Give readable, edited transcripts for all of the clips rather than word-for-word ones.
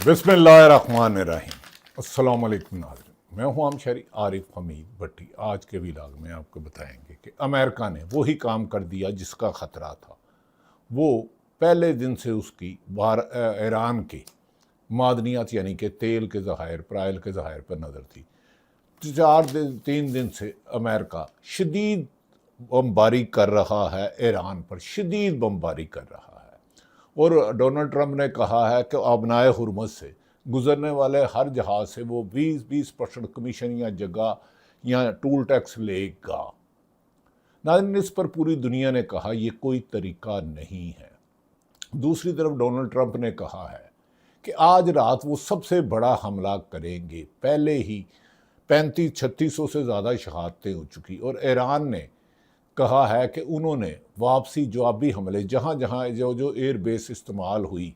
बिस्मिल्लाहिर्रहमानिर्रहीम। अस्सलाम वालेकुम नाज़रीन, मैं हूं आमशरी आरिफ हमीद भट्टी। आज के व्लॉग में आपको बताएंगे कि अमेरिका ने वही काम कर दिया जिसका ख़तरा था। वो पहले दिन से उसकी ईरान के मादनियात यानी कि तेल के ज़खायर, प्राइल के ज़खायर पर नज़र थी। 3 दिन से अमेरिका शदीद बमबारी कर रहा है, ईरान पर शदीद बमबारी कर रहा है। और डोनाल्ड ट्रंप ने कहा है कि अबनाए हुर्मुज़ से गुजरने वाले हर जहाज़ से वो 20% कमीशन या जगह या टूल टैक्स लेगा। नाज़रीन, इस पर पूरी दुनिया ने कहा यह कोई तरीका नहीं है। दूसरी तरफ डोनाल्ड ट्रंप ने कहा है कि आज रात वो सबसे बड़ा हमला करेंगे। पहले ही 3500-3600 से ज़्यादा शहादतें हो चुकी और ईरान ने कहा है कि उन्होंने वापसी जवाबी हमले जहाँ जहाँ जो एयर बेस इस्तेमाल हुई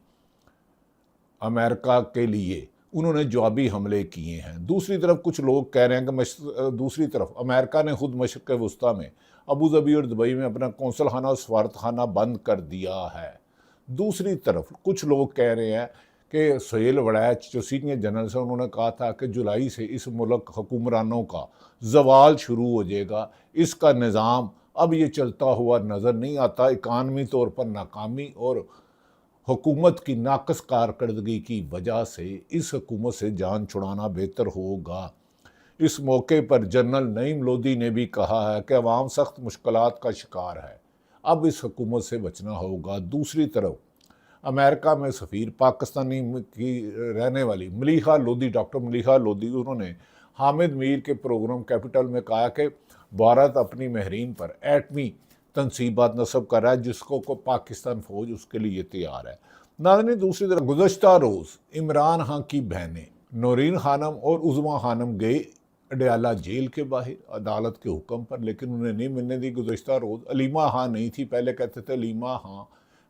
अमेरिका के लिए, उन्होंने जवाबी हमले किए हैं। दूसरी तरफ कुछ लोग कह रहे हैं कि दूसरी तरफ अमेरिका ने खुद मशरक़ वस्ता में अबू धाबी और दुबई में अपना कौंसल खाना और सफारतखाना बंद कर दिया है। दूसरी तरफ कुछ लोग कह रहे हैं कि सुहेल वड़ैच जो सीनियर जनरल है, उन्होंने कहा था कि जुलाई से इस मुल्क हुक्मरानों का जवाल शुरू हो जाएगा। इसका निज़ाम अब ये चलता हुआ नज़र नहीं आता। इकानमी तौर पर नाकामी और हुकूमत की नाकस कारकर्दगी की वजह से इस हुकूमत से जान छुड़ाना बेहतर होगा। इस मौके पर जनरल नईम लोदी ने भी कहा है कि अवाम सख्त मुश्किलात का शिकार है, अब इस हुकूमत से बचना होगा। दूसरी तरफ अमेरिका में सफ़ीर पाकिस्तानी की रहने वाली मलीहा लोदी, डॉक्टर मलीहा लोदी, उन्होंने हामिद मीर के प्रोग्राम कैपिटल में कहा कि भारत अपनी महरीन पर एटमी तनसीबात नस्ब कर रहा है जिसको को पाकिस्तान फ़ौज उसके लिए तैयार है। नाज़रीन, दूसरी तरफ गुज़श्ता रोज़ इमरान खान की बहनें नौरीन खानम और उज़मा खानम गए अडयाला जेल के बाहर अदालत के हुक्म पर, लेकिन उन्हें नहीं मिलने दी। गुज़श्ता रोज़ अलीमा खान नहीं थी, पहले कहते थे अलीमा खान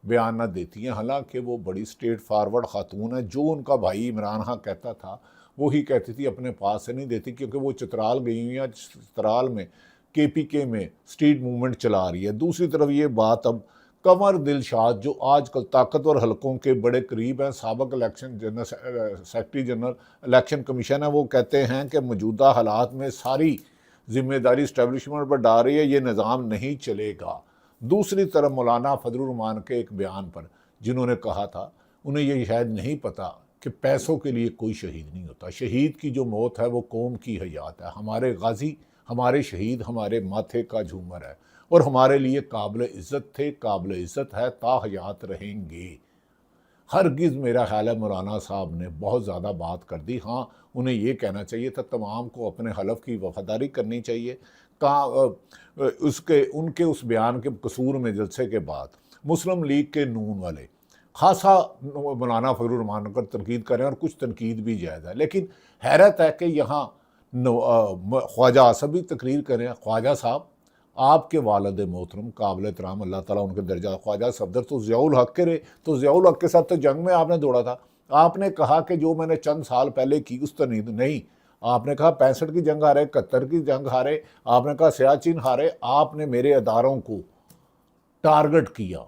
बयान न देती हैं, हालांकि वो बड़ी स्ट्रेट फारवर्ड खातून है। जो उनका भाई इमरान खान कहता था वही कहती थी, अपने पास से नहीं देती, क्योंकि वो चित्राल गई हुई है। चित्राल में KPK में स्ट्रीट मूवमेंट चला रही है। दूसरी तरफ ये बात अब कंवर दिलशाद जो आजकल ताकतवर हलकों के बड़े करीब हैं, साबिक election general secretary general election commission है, वो कहते हैं कि मौजूदा हालात में सारी जिम्मेदारी इस्टेब्लिशमेंट पर डाल रही है, ये निज़ाम नहीं चलेगा। दूसरी तरफ मौलाना फजलुर रहमान के एक बयान पर जिन्होंने कहा था, उन्हें ये शायद नहीं पता कि पैसों के लिए कोई शहीद नहीं होता। शहीद की जो मौत है वो कौम की हयात है। हमारे गाजी, हमारे शहीद हमारे माथे का झूमर है और हमारे लिए काबिल इज़्ज़त थे, काबिल इज़्ज़त है, ताहयात रहेंगे। हरगिज़ मेरा ख्याल है मौलाना साहब ने बहुत ज़्यादा बात कर दी। हाँ, उन्हें ये कहना चाहिए था तमाम को अपने हलफ की वफादारी करनी चाहिए। उनके उस बयान के कसूर में जलसे के बाद मुस्लिम लीग के नून वाले खासा मौलाना फजलुर रहमान पर तनकीद करें और कुछ तनकीद भी जायज़ है, लेकिन हैरत है कि यहाँ ख्वाजा आसफ भी तकरीर करें। ख्वाजा साहब, आपके वालिद मोहतरम काबिल एहतराम, अल्लाह ताला उनके दर्जा, ख्वाजा सफदर तो ज़ियाउल हक के रहे, तो ज़ियाउल हक के साथ तो जंग में आपने दौड़ा था। आपने कहा कि जो मैंने चंद साल पहले की उस तरह नहीं, आपने कहा 65 की जंग हारे, 71 की जंग हारे, आपने कहा सियाचिन हारे, आपने मेरे अदारों को टारगेट किया।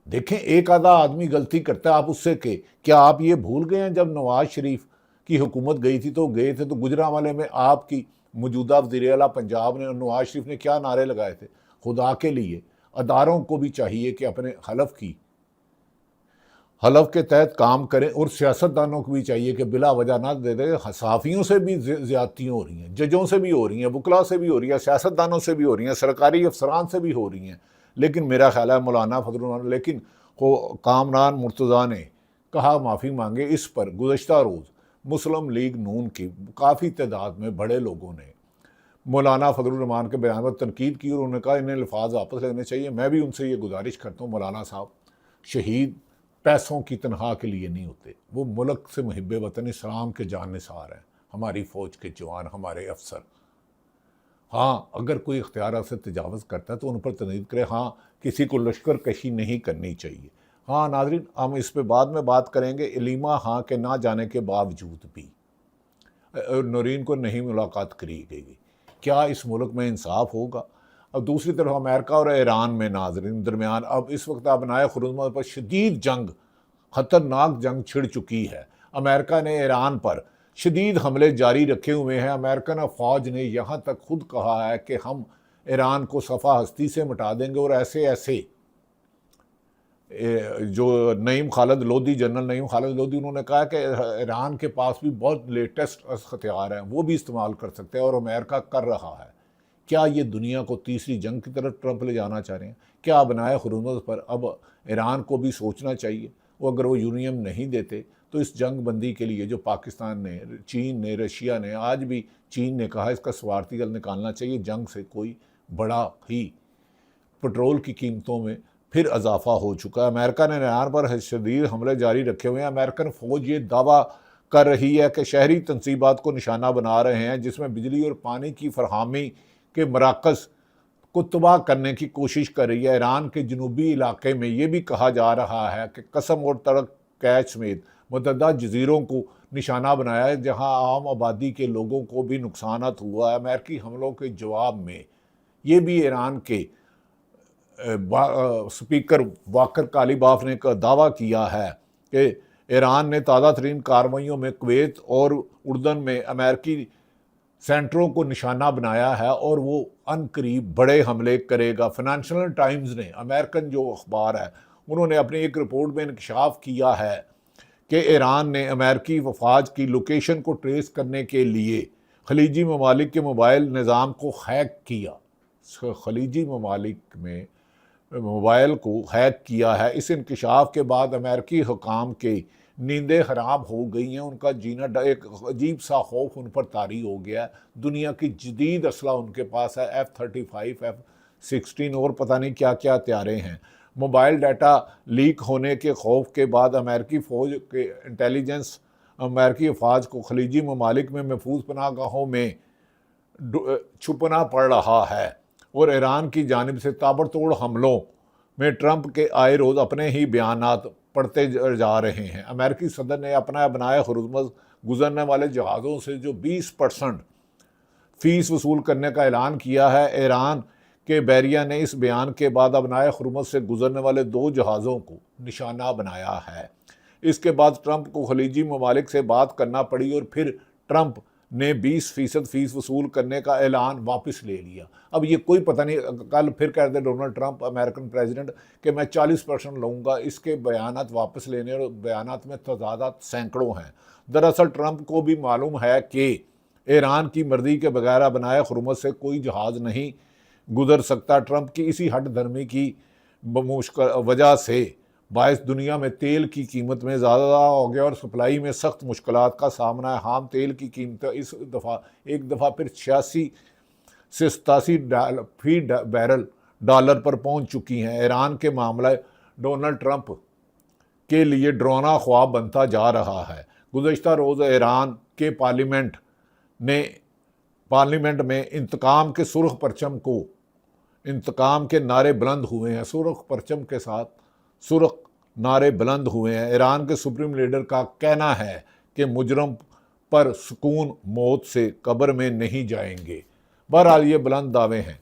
देखें, एक आधा आदमी गलती करता है, आप उससे के क्या आप ये भूल गए हैं जब नवाज शरीफ की हुकूमत गई थी तो गए थे तो गुजरांवाले में आपकी मौजूदा वज़ीर आला पंजाब ने और नवाज शरीफ ने क्या नारे लगाए थे? खुदा के लिए अदारों को भी चाहिए कि अपने हलफ के तहत काम करें और सियासतदानों को भी चाहिए कि बिला वजह ना दे दे। सहाफ़ियों से भी ज़्यादतियाँ हो रही हैं, जजों से भी हो रही हैं, वकला से भी हो रही है, सियासतदानों से भी हो रही हैं, सरकारी अफसरान से भी हो रही हैं। लेकिन मेरा ख्याल है मौलाना फजलुर, लेकिन कामरान मुर्तज़ा ने कहा माफ़ी मांगे। इस पर गुज़श्ता रोज़ मुस्लिम लीग नून की काफ़ी तादाद में बड़े लोगों ने मौलाना फजलुर रहमान के बयान पर तनकीद की और उन्होंने कहा इन्हें अल्फाज वापस लेने चाहिए। मैं भी उनसे ये गुजारिश करता हूँ, मौलाना साहब, शहीद पैसों की तनख्वाह के लिए नहीं होते, वो मुल्क से मुहिब वतन इस्लाम के जाननिसार हैं, हमारी फ़ौज के जवान, हमारे अफसर। हाँ, अगर कोई इख्तियार से तजावज़ करता है तो उन पर तनकीद करे। हाँ, किसी को लश्कर कशी नहीं करनी चाहिए। हाँ नाज़रीन, हम इस पे बाद में बात करेंगे। अलीमा हाँ के ना जाने के बावजूद भी नौरीन को नहीं मुलाकात करी गई, क्या इस मुल्क में इंसाफ होगा? अब दूसरी तरफ अमेरिका और ईरान में नाज़रीन दरमियान अब इस वक्त अबनाए खुर्रम पर शदीद जंग, ख़तरनाक जंग छिड़ चुकी है। अमेरिका ने ईरान पर शदीद हमले जारी रखे हुए हैं। अमेरिकन अफवाज ने यहाँ तक खुद कहा है कि हम ईरान को सफ़ा हस्ती से मिटा देंगे, और ऐसे ऐसे जो नईम खालिद लोधी, जनरल नईम खालिद लोधी, उन्होंने कहा कि ईरान के पास भी बहुत लेटेस्ट हथियार हैं, वो भी इस्तेमाल कर सकते हैं, और अमेरिका कर रहा है। क्या ये दुनिया को तीसरी जंग की तरफ ट्रंप ले जाना चाह रहे हैं? क्या बनाए हुर्मुज़ पर अब ईरान को भी सोचना चाहिए। वो अगर वो यूरेनियम नहीं देते तो इस जंग बंदी के लिए जो पाकिस्तान ने, चीन ने, रशिया ने, आज भी चीन ने कहा इसका स्वार्थी हल निकालना चाहिए, जंग से कोई बड़ा ही पेट्रोल की कीमतों में फिर इजाफा हो चुका है। अमेरिका ने ईरान पर शदीद हमले जारी रखे हुए हैं। अमेरिकन फ़ौज ये दावा कर रही है कि शहरी तनसीबात को निशाना बना रहे हैं, जिसमें बिजली और पानी की फरहमी के मराकज़ को तबाह करने की कोशिश कर रही है। ईरान के जनूबी इलाके में ये भी कहा जा रहा है कि कसम और तड़क कैच समेत मुतअद्दिद जजीरों को निशाना बनाया है, जहां आम आबादी के लोगों को भी नुकसान हुआ है। अमेरिकी हमलों के जवाब में ये भी ईरान के स्पीकर वाकर कालीबाफ ने दावा किया है कि ईरान ने ताज़ा तरीन कार्रवाइयों में कुवैत और उर्दन में अमेरिकी सेंटरों को निशाना बनाया है, और वो अनकरीब बड़े हमले करेगा। फाइनेंशियल टाइम्स ने, अमेरिकन जो अखबार है, उन्होंने अपनी एक रिपोर्ट में इंकशाफ किया है कि ईरान ने अमेरिकी वफाज की लोकेशन को ट्रेस करने के लिए खलीजी ममालिक के मोबाइल निज़ाम को हैक किया। खलीजी ममालिक में मोबाइल को हैक किया है। इस इंकशाफ के बाद अमेरिकी हुकाम के नींदें खराब हो गई हैं, उनका जीना एक अजीब सा खौफ उन पर तारी हो गया है। दुनिया की जदीद असला उनके पास है, F-35, F-16 और पता नहीं क्या क्या हथियारें हैं। मोबाइल डाटा लीक होने के खौफ के बाद अमेरिकी फ़ौज के इंटेलिजेंस अमेरिकी अफवाज को खलीजी ममालिक में महफूज पनाहगाहों में छुपना पड़ रहा है, और ईरान की जानिब से ताबड़तोड़ हमलों में ट्रंप के आए रोज़ अपने ही बयानात पढ़ते जा रहे हैं। अमेरिकी सदर ने अपना बनाए हुर्मुज़ गुजरने वाले जहाज़ों से जो 20% फ़ीस वसूल करने का ऐलान किया है, ईरान के बैरिया ने इस बयान के बाद अपनाए हुर्मुज़ से गुजरने वाले 2 जहाज़ों को निशाना बनाया है। इसके बाद ट्रंप को खलीजी ममालिक से बात करना पड़ी, और फिर ट्रंप ने 20% फ़ीस वसूल करने का ऐलान वापस ले लिया। अब ये कोई पता नहीं, कल फिर कह दे डोनाल्ड ट्रंप अमेरिकन प्रेसिडेंट कि मैं 40% लूँगा। इसके बयानात वापस लेने और बयानात में तजादात सैकड़ों हैं। दरअसल ट्रंप को भी मालूम है कि ईरान की मर्जी के बगैर बनाए हुर्मुज़ से कोई जहाज़ नहीं गुजर सकता। ट्रंप की इसी हट धर्मी की वजह से बायस दुनिया में तेल की कीमत में ज़्यादा हो गया, और सप्लाई में सख्त मुश्किलात का सामना है। खाम तेल की कीमत इस एक दफ़ा फिर 86 से 87 फी बैरल डॉलर पर पहुंच चुकी हैं। ईरान के मामला डोनाल्ड ट्रंप के लिए डरावना ख्वाब बनता जा रहा है। गुज़श्ता रोज़ ईरान के पार्लियामेंट में इंतकाम के सुर्ख परचम को, इंतकाम के नारे बुलंद हुए हैं। सुर्ख परचम के साथ सुर्ख नारे बुलंद हुए हैं। ईरान के सुप्रीम लीडर का कहना है कि मुजरम पर सुकून मौत से कब्र में नहीं जाएंगे। बहरहाल ये बुलंद दावे हैं।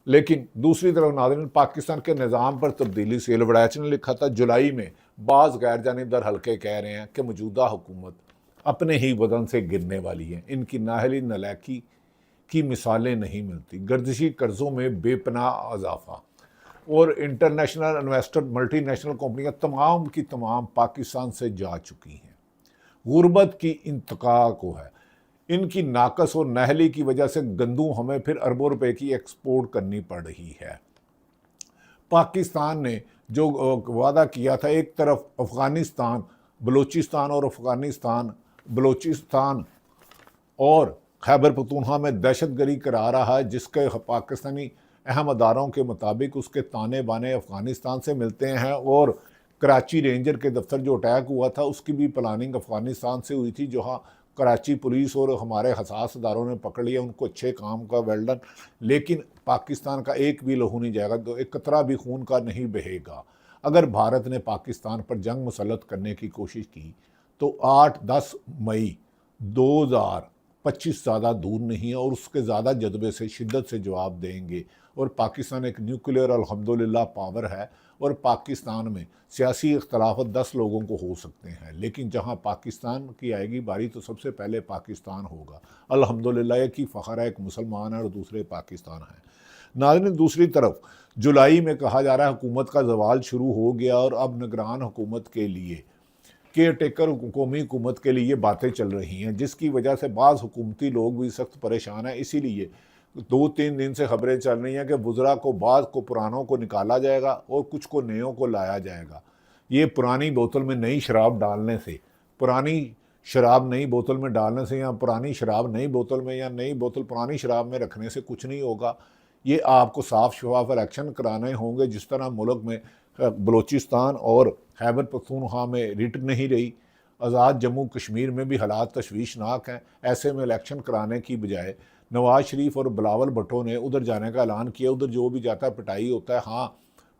लेकिन दूसरी तरफ नाज़रीन, पाकिस्तान के निज़ाम पर तब्दीली से एलवड़ैच ने लिखा था जुलाई में, बाज़ गैर जानिबदार हल्के कह रहे हैं कि मौजूदा हुकूमत अपने ही वजन से गिरने वाली है। इनकी नाहली नलायकी की मिसालें नहीं मिलती। गर्दिशी कर्ज़ों में बेपनाह इजाफा, और इंटरनेशनल इन्वेस्टर, मल्टीनेशनल कंपनियां तमाम की तमाम पाकिस्तान से जा चुकी हैं। गुर्बत की इंतका को है। इनकी नाकस और नाहली की वजह से गंदम हमें फिर अरबों रुपए की एक्सपोर्ट करनी पड़ रही है। पाकिस्तान ने जो वादा किया था, एक तरफ अफ़गानिस्तान, बलूचिस्तान और खैबर पख्तूनख्वा में दहशतगर्दी करा रहा है, जिसके पाकिस्तानी अहम अदारों के मुताबिक उसके ताने बाने अफ़गानिस्तान से मिलते हैं, और कराची रेंजर के दफ्तर जो अटैक हुआ था उसकी भी प्लानिंग अफ़गानिस्तान से हुई थी, जहाँ कराची पुलिस और हमारे हसास अदारों ने पकड़ लिया उनको। अच्छे काम का वेल डन। लेकिन पाकिस्तान का एक भी लहू नहीं जाएगा, तो एक कतरा भी खून का नहीं बहेगा। अगर भारत ने पाकिस्तान पर जंग मुसल्लत करने की कोशिश की तो 8-10 मई 2000 25 ज़्यादा दूर नहीं है और उसके ज़्यादा जज्बे से शिद्दत से जवाब देंगे। और पाकिस्तान एक न्यूक्लियर अल्हम्दुलिल्लाह पावर है और पाकिस्तान में सियासी इख्तलाफत 10 लोगों को हो सकते हैं, लेकिन जहाँ पाकिस्तान की आएगी बारी तो सबसे पहले पाकिस्तान होगा। अल्हम्दुलिल्लाह एक ही फ़ख्र है, एक मुसलमान है और दूसरे पाकिस्तान है। नाज़रीन, दूसरी तरफ जुलाई में कहा जा रहा है हुकूमत का जवाल शुरू हो गया और अब निगरान हुकूमत के लिए, केयर टेकर कौमी हुकूमत के लिए बातें चल रही हैं, जिसकी वजह से बाज़ हुकूमती लोग भी सख्त परेशान हैं। इसीलिए 2-3 दिन से खबरें चल रही हैं कि वुज़रा को बाद को पुरानों को निकाला जाएगा और कुछ को नयों को लाया जाएगा। ये पुरानी बोतल में नई शराब डालने से, पुरानी शराब नई बोतल में डालने से, या पुरानी शराब नई बोतल में या नई बोतल पुरानी शराब में रखने से कुछ नहीं होगा। ये आपको साफ शफाफ इलेक्शन कराने होंगे। जिस तरह मुल्क में बलूचिस्तान और खैबर पख्तूनख्वा में रिट नहीं रही, आज़ाद जम्मू कश्मीर में भी हालात तशवीशनाक हैं। ऐसे में इलेक्शन कराने की बजाय नवाज शरीफ और बिलावल भुट्टो ने उधर जाने का ऐलान किया। उधर जो भी जाता है पिटाई होता है। हाँ,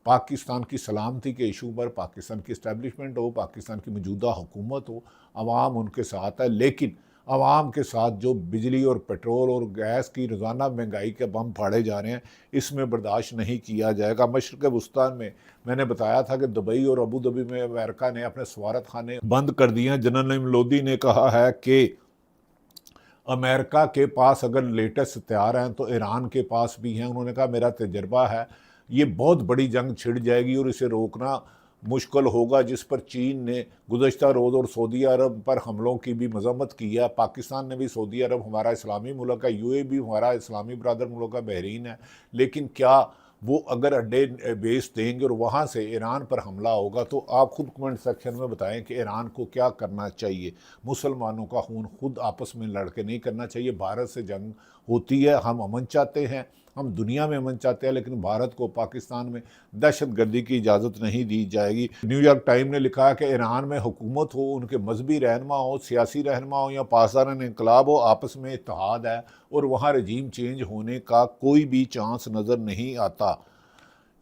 पाकिस्तान की सलामती के इशू पर पाकिस्तान की इस्टेब्लिशमेंट हो, पाकिस्तान की मौजूदा हुकूमत हो, अवाम उनके साथ है, लेकिन अवाम के साथ जो बिजली और पेट्रोल और गैस की रोज़ाना महंगाई के बम फाड़े जा रहे हैं, इसमें बर्दाश्त नहीं किया जाएगा। मशरक़ वुस्ता में मैंने बताया था कि दुबई और अबू धाबी में अमेरिका ने अपने सफारत खाने बंद कर दिए हैं। जनरल लोदी ने कहा है कि अमेरिका के पास अगर लेटेस्ट हथियार हैं तो ईरान के पास भी हैं। उन्होंने कहा मेरा तजर्बा है, ये बहुत बड़ी जंग छिड़ जाएगी और इसे रोकना मुश्किल होगा, जिस पर चीन ने गुज़श्ता रोज़ और सऊदी अरब पर हमलों की भी मज़म्मत की है। पाकिस्तान ने भी, सऊदी अरब हमारा इस्लामी मुल्क है, यूएई भी हमारा इस्लामी बरदर मुल्क है, बहरीन है, लेकिन क्या वो अगर अड्डे बेस देंगे और वहाँ से ईरान पर हमला होगा तो आप खुद कमेंट सेक्शन में बताएं कि ईरान को क्या करना चाहिए। मुसलमानों का खून खुद आपस में लड़ के नहीं करना चाहिए। भारत से जंग होती है, हम अमन चाहते हैं, हम दुनिया में अमन चाहते हैं, लेकिन भारत को पाकिस्तान में दहशतगर्दी की इजाज़त नहीं दी जाएगी। न्यूयॉर्क टाइम ने लिखा है कि ईरान में हुकूमत हो, उनके मजहबी रहनमा हो, सियासी रहनमा हो या पासदारान इनकलाब हो, आपस में इत्तेहाद है और वहाँ रजीम चेंज होने का कोई भी चांस नज़र नहीं आता।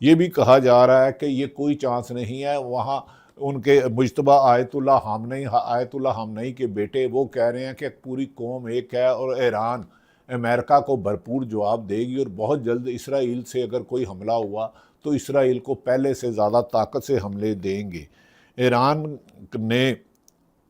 ये भी कहा जा रहा है कि ये कोई चांस नहीं है। वहाँ उनके मुजतबा आयतुल्लाह खामनेई के बेटे वो कह रहे हैं कि पूरी कौम एक है और ईरान अमेरिका को भरपूर जवाब देगी और बहुत जल्द इसराइल से अगर कोई हमला हुआ तो इसराइल को पहले से ज़्यादा ताकत से हमले देंगे। ईरान ने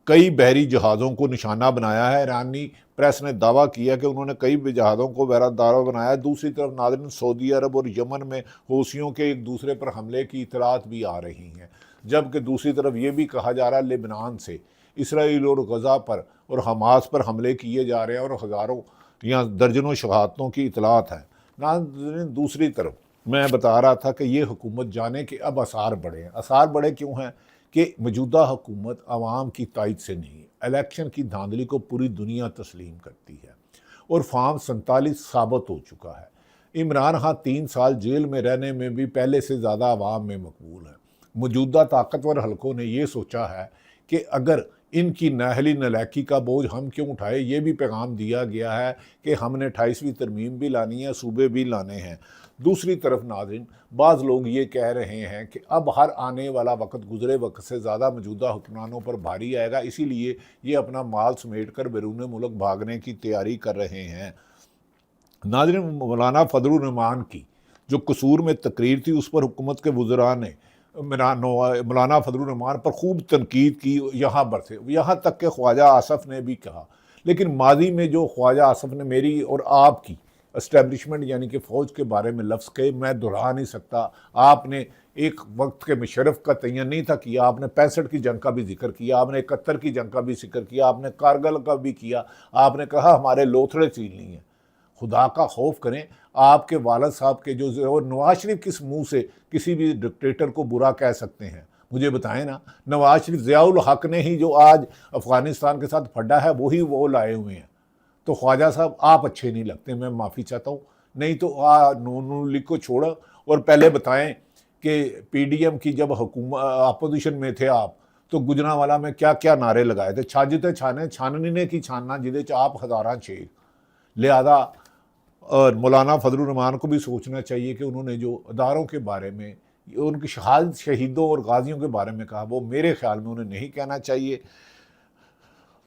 कई बहरी जहाज़ों को निशाना बनाया है। ईरानी प्रेस ने दावा किया कि उन्होंने कई जहाज़ों को बहरादारों बनाया। दूसरी तरफ नाज़रीन, सऊदी अरब और यमन में हूसियों के एक दूसरे पर हमले की इतलात भी आ रही हैं, जबकि दूसरी तरफ ये भी कहा जा रहा है लेबनान से इसराइल और गज़ा पर और हमास पर हमले किए जा रहे हैं और हज़ारों या दर्जनों शहादतों की इतलात है। नाज़रीन, दूसरी तरफ मैं बता रहा था कि ये हुकूमत जाने के अब आसार बढ़े हैं। आसार बढ़े क्यों हैं कि मौजूदा हुकूमत आवाम की तायद से नहीं, इलेक्शन की धांधली को पूरी दुनिया तस्लीम करती है और फार्म 47 साबित हो चुका है। इमरान खान 3 साल जेल में रहने में भी पहले से ज़्यादा आवाम में मकबूल है। मौजूदा ताकतवर हलकों ने ये सोचा है कि अगर इनकी नाअहली नलायकी का बोझ हम क्यों उठाए। ये भी पैगाम दिया गया है कि हमने 28वीं तरमीम भी लानी है, सूबे भी लाने हैं। दूसरी तरफ नाज़रीन, बाज़ लोग ये कह रहे हैं कि अब हर आने वाला वक्त गुज़रे वक्त से ज़्यादा मौजूदा हुक्मरानों पर भारी आएगा, इसीलिए ये अपना माल समेट कर बैरून मुल्क भागने की तैयारी कर रहे हैं। नाज़रीन, मौलाना फजलुर रहमान की जो कसूर में तकरीर थी उस पर हुकूमत के वज़रा ने मौलाना फजलुर रहमान पर खूब तनकीद की, यहाँ तक कि ख्वाजा आसफ़ ने भी कहा। लेकिन माजी में जो ख्वाजा आसफ़ ने मेरी और आपकी इस्टेब्लिशमेंट यानी कि फ़ौज के बारे में लफ्ज़ कहे, मैं दोहरा नहीं सकता। आपने एक वक्त के मुशर्रफ का तयन नहीं था किया, आपने 65 की जंग का भी जिक्र किया, आपने 71 की जंग का भी जिक्र किया, आपने कारगिल का भी किया, आपने कहा हमारे लोथड़े चील नहीं है। खुदा का खौफ करें। आपके वालिद साहब के जो और नवाज शरीफ किस मुंह से किसी भी डिक्टेटर को बुरा कह सकते हैं, मुझे बताएं ना। नवाज शरीफ ज़ियाउल हक ने ही जो आज अफ़गानिस्तान के साथ फड्डा है वही वो लाए हुए हैं। तो ख्वाजा साहब आप अच्छे नहीं लगते, मैं माफ़ी चाहता हूँ। नहीं तो नून लीग को छोड़ो और पहले बताएं कि पीडीएम की जब अपोजिशन में थे आप तो गुजरांवाला में क्या क्या नारे लगाए थे। छाजते छाने छाननी ने की छानना जिदे च आप हज़ारा शेख। लिहाजा और मौलाना फजलुर रहमान को भी सोचना चाहिए कि उन्होंने जो अदारों के बारे में, उनकी शहीदों और गाजियों के बारे में कहा, वो मेरे ख्याल में उन्हें नहीं कहना चाहिए।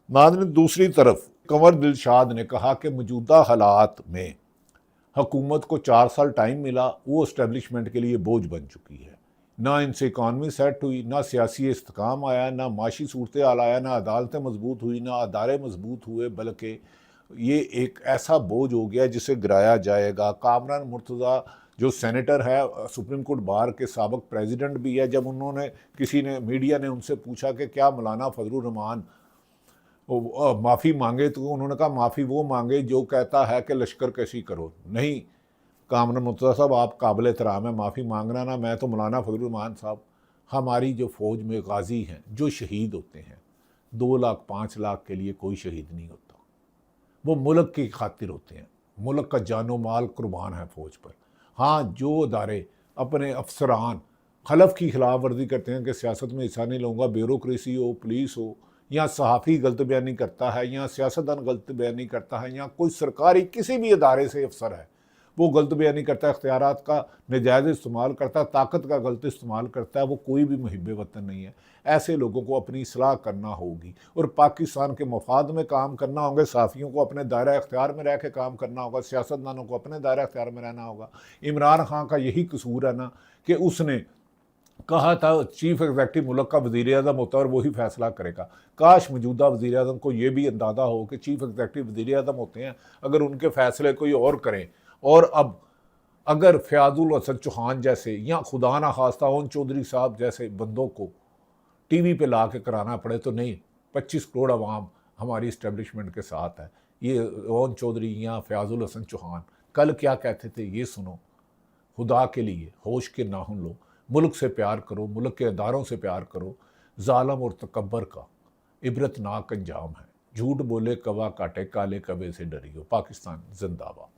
नाज़रीन, दूसरी तरफ कंवर दिलशाद ने कहा कि मौजूदा हालात में हुकूमत को 4 साल टाइम मिला, वो इस्टेब्लिशमेंट के लिए बोझ बन चुकी है। ना इनसे इकानमी सेट हुई, ना सियासी इस्तेकाम आया, ना माशी सूरत हाल आया, ना अदालतें मजबूत हुई, ना अदारे मजबूत हुए, बल्कि ये एक ऐसा बोझ हो गया जिसे गिराया जाएगा। कामरान मुर्तज़ा जो सेनेटर है, सुप्रीम कोर्ट बार के साबिक प्रेसिडेंट भी है, जब उन्होंने किसी ने मीडिया ने उनसे पूछा कि क्या मौलाना फजलुर रहमान माफ़ी मांगे, तो उन्होंने कहा माफ़ी वो मांगे जो कहता है कि लश्कर कशी करो। नहीं, कामरान मुर्तज़ा साहब आप काबिल एहतराम है, माफ़ी मांगना ना। मैं तो मौलाना फजलुर रहमान साहब, हमारी जो फ़ौज में गाजी हैं जो शहीद होते हैं, 2 लाख 5 लाख के लिए कोई शहीद नहीं होता, वो मुल्क की खातिर होते हैं। मुल्क का जानो माल कुर्बान है फ़ौज पर। हाँ, जो अदारे अपने अफसरान खलफ की खिलाफ वर्जी करते हैं कि सियासत में हिस्सा नहीं लूँगा, ब्यूरोक्रेसी हो, पुलिस हो, या सहाफ़ी गलत बयानी करता है, या सियासतदान गलत बयानी करता है, या कोई सरकारी किसी भी अदारे से अफसर है वो गलत बयानी करता है, इख्तियारात का नजायज़ इस्तेमाल करता है, ताकत का गलत इस्तेमाल करता है, वो कोई भी मुहिब वतन नहीं है। ऐसे लोगों को अपनी इस्लाह करना होगी और पाकिस्तान के मफाद में काम करना होगा। सहाफ़ियों को अपने दायरा इख्तियार में रह के काम करना होगा, सियासतदानों को अपने दायरा इख्तियार में रहना होगा। इमरान खान का यही कसूर है ना कि उसने कहा था चीफ एग्जेक्टिव मुल्क का वज़ीर आज़म होता है और वही फैसला करेगा। काश मौजूदा वज़ीर आज़म को ये भी अंदाज़ा हो कि चीफ एग्जेक्टिव वज़ीर आज़म होते हैं, अगर उनके फैसले कोई और करें, और अब अगर फ़याज़ुल हसन चौहान जैसे या खुदा ना खास्ता ओन चौधरी साहब जैसे बंदों को टीवी पे ला के कराना पड़े, तो नहीं, 25 करोड़ अवाम हमारी इस्टेब्लिशमेंट के साथ है। ये ओन चौधरी या फ़याज़ुल हसन चौहान कल क्या कहते थे ये सुनो। खुदा के लिए होश के नाहुन लो, मुल्क से प्यार करो, मुल्क के अदारों से प्यार करो। ज़ालम और तकब्बर का इबरतनाक अंजाम है। झूठ बोले कवा काटे, काले कवे से डरियो। पाकिस्तान जिंदाबाद।